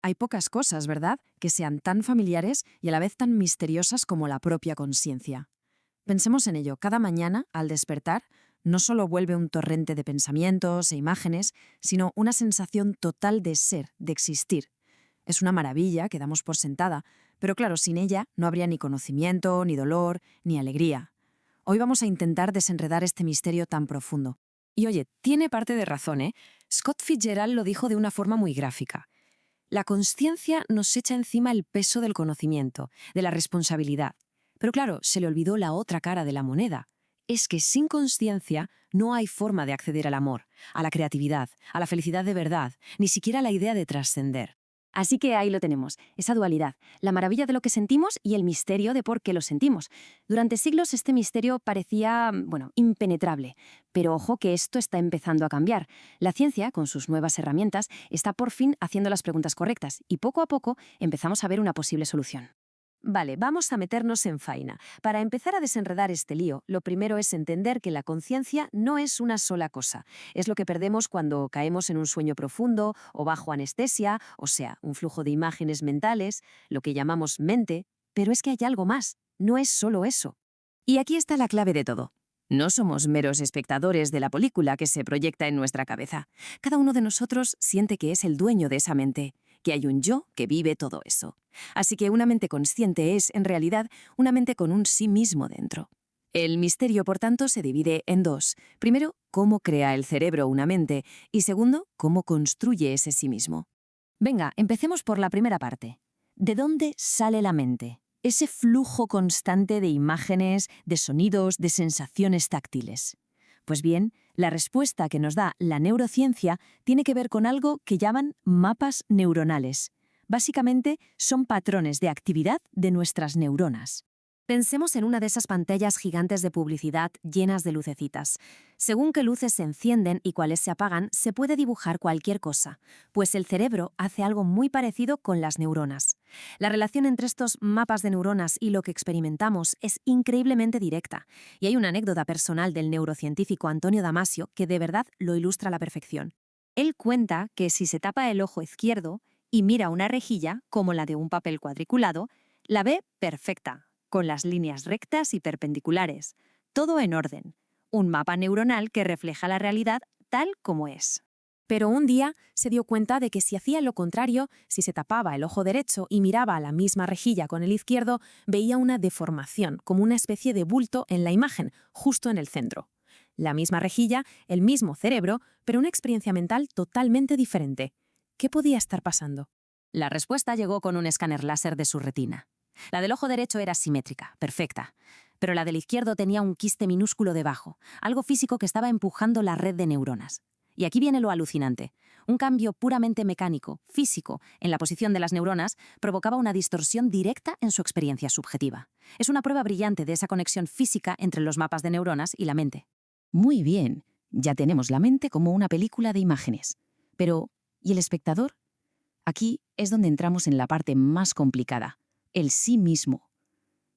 Hay pocas cosas, ¿verdad?, que sean tan familiares y a la vez tan misteriosas como la propia conciencia. Pensemos en ello, cada mañana, al despertar, no solo vuelve un torrente de pensamientos e imágenes, sino una sensación total de ser, de existir. Es una maravilla que damos por sentada, pero claro, sin ella no habría ni conocimiento, ni dolor, ni alegría. Hoy vamos a intentar desenredar este misterio tan profundo. Y oye, tiene parte de razón, ¿eh? Scott Fitzgerald lo dijo de una forma muy gráfica. La consciencia nos echa encima el peso del conocimiento, de la responsabilidad. Pero claro, se le olvidó la otra cara de la moneda. Es que sin consciencia no hay forma de acceder al amor, a la creatividad, a la felicidad de verdad, ni siquiera a la idea de trascender. Así que ahí lo tenemos, esa dualidad, la maravilla de lo que sentimos y el misterio de por qué lo sentimos. Durante siglos este misterio parecía, impenetrable. Pero ojo que esto está empezando a cambiar. La ciencia, con sus nuevas herramientas, está por fin haciendo las preguntas correctas y poco a poco empezamos a ver una posible solución. Vale, vamos a meternos en faena. Para empezar a desenredar este lío, lo primero es entender que la conciencia no es una sola cosa. Es lo que perdemos cuando caemos en un sueño profundo o bajo anestesia, o sea, un flujo de imágenes mentales, lo que llamamos mente, pero es que hay algo más. No es solo eso. Y aquí está la clave de todo. No somos meros espectadores de la película que se proyecta en nuestra cabeza. Cada uno de nosotros siente que es el dueño de esa mente, que hay un yo que vive todo eso. Así que una mente consciente es, en realidad, una mente con un sí mismo dentro. El misterio, por tanto, se divide en dos. Primero, cómo crea el cerebro una mente y segundo, cómo construye ese sí mismo. Venga, empecemos por la primera parte. ¿De dónde sale la mente? Ese flujo constante de imágenes, de sonidos, de sensaciones táctiles. Pues bien, la respuesta que nos da la neurociencia tiene que ver con algo que llaman mapas neuronales. Básicamente, son patrones de actividad de nuestras neuronas. Pensemos en una de esas pantallas gigantes de publicidad llenas de lucecitas. Según qué luces se encienden y cuáles se apagan, se puede dibujar cualquier cosa, pues el cerebro hace algo muy parecido con las neuronas. La relación entre estos mapas de neuronas y lo que experimentamos es increíblemente directa, y hay una anécdota personal del neurocientífico Antonio Damasio que de verdad lo ilustra a la perfección. Él cuenta que si se tapa el ojo izquierdo y mira una rejilla, como la de un papel cuadriculado, la ve perfecta, con las líneas rectas y perpendiculares, todo en orden, un mapa neuronal que refleja la realidad tal como es. Pero un día se dio cuenta de que si hacía lo contrario, si se tapaba el ojo derecho y miraba a la misma rejilla con el izquierdo, veía una deformación, como una especie de bulto en la imagen, justo en el centro. La misma rejilla, el mismo cerebro, pero una experiencia mental totalmente diferente. ¿Qué podía estar pasando? La respuesta llegó con un escáner láser de su retina. La del ojo derecho era simétrica, perfecta, pero la del izquierdo tenía un quiste minúsculo debajo, algo físico que estaba empujando la red de neuronas. Y aquí viene lo alucinante. Un cambio puramente mecánico, físico, en la posición de las neuronas provocaba una distorsión directa en su experiencia subjetiva. Es una prueba brillante de esa conexión física entre los mapas de neuronas y la mente. Muy bien, ya tenemos la mente como una película de imágenes. Pero, ¿y el espectador? Aquí es donde entramos en la parte más complicada. El sí mismo.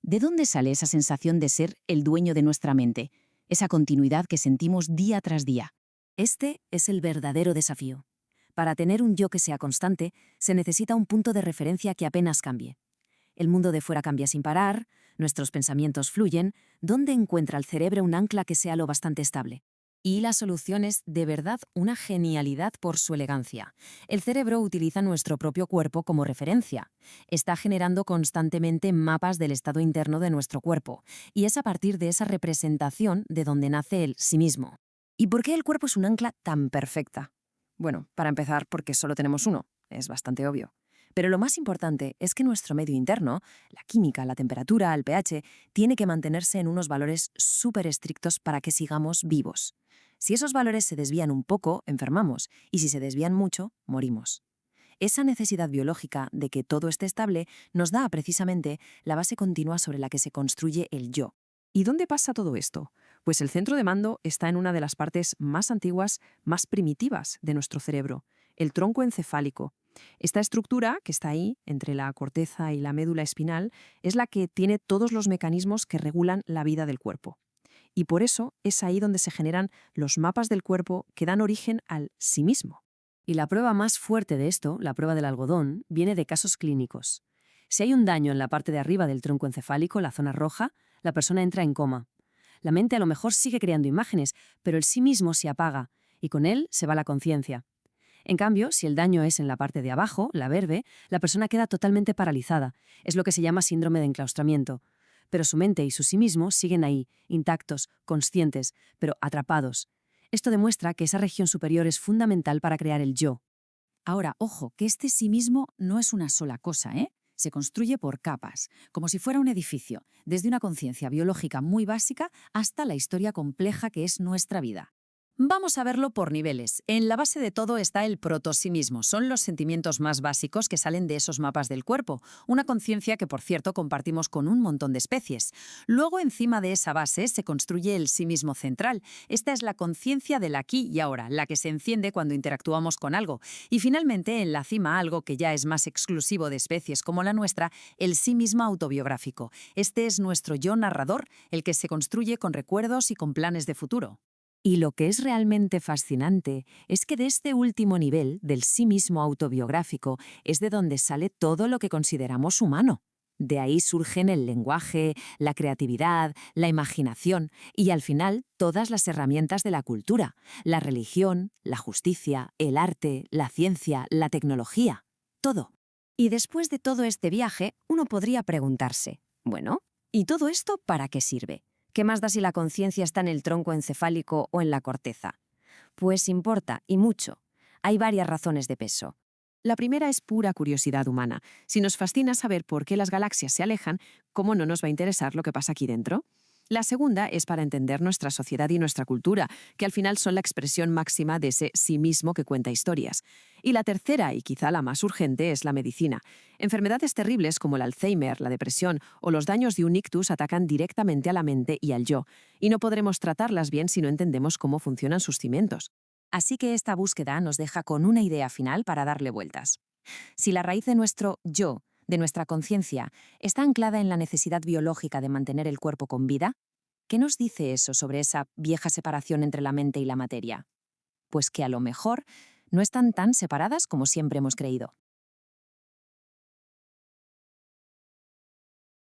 ¿De dónde sale esa sensación de ser el dueño de nuestra mente? Esa continuidad que sentimos día tras día. Este es el verdadero desafío. Para tener un yo que sea constante, se necesita un punto de referencia que apenas cambie. El mundo de fuera cambia sin parar, nuestros pensamientos fluyen. ¿Dónde encuentra el cerebro un ancla que sea lo bastante estable? Y la solución es, de verdad, una genialidad por su elegancia. El cerebro utiliza nuestro propio cuerpo como referencia. Está generando constantemente mapas del estado interno de nuestro cuerpo, y es a partir de esa representación de donde nace el sí mismo. ¿Y por qué el cuerpo es un ancla tan perfecta? Bueno, para empezar, porque solo tenemos uno. Es bastante obvio. Pero lo más importante es que nuestro medio interno, la química, la temperatura, el pH, tiene que mantenerse en unos valores súper estrictos para que sigamos vivos. Si esos valores se desvían un poco, enfermamos, y si se desvían mucho, morimos. Esa necesidad biológica de que todo esté estable nos da precisamente la base continua sobre la que se construye el yo. ¿Y dónde pasa todo esto? Pues el centro de mando está en una de las partes más antiguas, más primitivas de nuestro cerebro, el tronco encefálico. Esta estructura, que está ahí, entre la corteza y la médula espinal, es la que tiene todos los mecanismos que regulan la vida del cuerpo. Y por eso es ahí donde se generan los mapas del cuerpo que dan origen al sí mismo. Y la prueba más fuerte de esto, la prueba del algodón, viene de casos clínicos. Si hay un daño en la parte de arriba del tronco encefálico, la zona roja, la persona entra en coma. La mente a lo mejor sigue creando imágenes, pero el sí mismo se apaga, y con él se va la conciencia. En cambio, si el daño es en la parte de abajo, la verve, la persona queda totalmente paralizada. Es lo que se llama síndrome de enclaustramiento. Pero su mente y su sí mismo siguen ahí, intactos, conscientes, pero atrapados. Esto demuestra que esa región superior es fundamental para crear el yo. Ahora, ojo, que este sí mismo no es una sola cosa, ¿eh? Se construye por capas, como si fuera un edificio, desde una conciencia biológica muy básica hasta la historia compleja que es nuestra vida. Vamos a verlo por niveles. En la base de todo está el proto-sí mismo. Son los sentimientos más básicos que salen de esos mapas del cuerpo. Una conciencia que, por cierto, compartimos con un montón de especies. Luego, encima de esa base, se construye el sí mismo central. Esta es la conciencia del aquí y ahora, la que se enciende cuando interactuamos con algo. Y finalmente, en la cima, algo que ya es más exclusivo de especies como la nuestra, el sí mismo autobiográfico. Este es nuestro yo narrador, el que se construye con recuerdos y con planes de futuro. Y lo que es realmente fascinante es que de este último nivel, del sí mismo autobiográfico, es de donde sale todo lo que consideramos humano. De ahí surgen el lenguaje, la creatividad, la imaginación y, al final, todas las herramientas de la cultura, la religión, la justicia, el arte, la ciencia, la tecnología, todo. Y después de todo este viaje, uno podría preguntarse, bueno, ¿y todo esto para qué sirve? ¿Qué más da si la conciencia está en el tronco encefálico o en la corteza? Pues importa, y mucho. Hay varias razones de peso. La primera es pura curiosidad humana. Si nos fascina saber por qué las galaxias se alejan, ¿cómo no nos va a interesar lo que pasa aquí dentro? La segunda es para entender nuestra sociedad y nuestra cultura, que al final son la expresión máxima de ese sí mismo que cuenta historias. Y la tercera, y quizá la más urgente, es la medicina. Enfermedades terribles como el Alzheimer, la depresión o los daños de un ictus atacan directamente a la mente y al yo, y no podremos tratarlas bien si no entendemos cómo funcionan sus cimientos. Así que esta búsqueda nos deja con una idea final para darle vueltas. Si la raíz de nuestro yo, de nuestra conciencia, está anclada en la necesidad biológica de mantener el cuerpo con vida, ¿qué nos dice eso sobre esa vieja separación entre la mente y la materia? Pues que a lo mejor no están tan separadas como siempre hemos creído.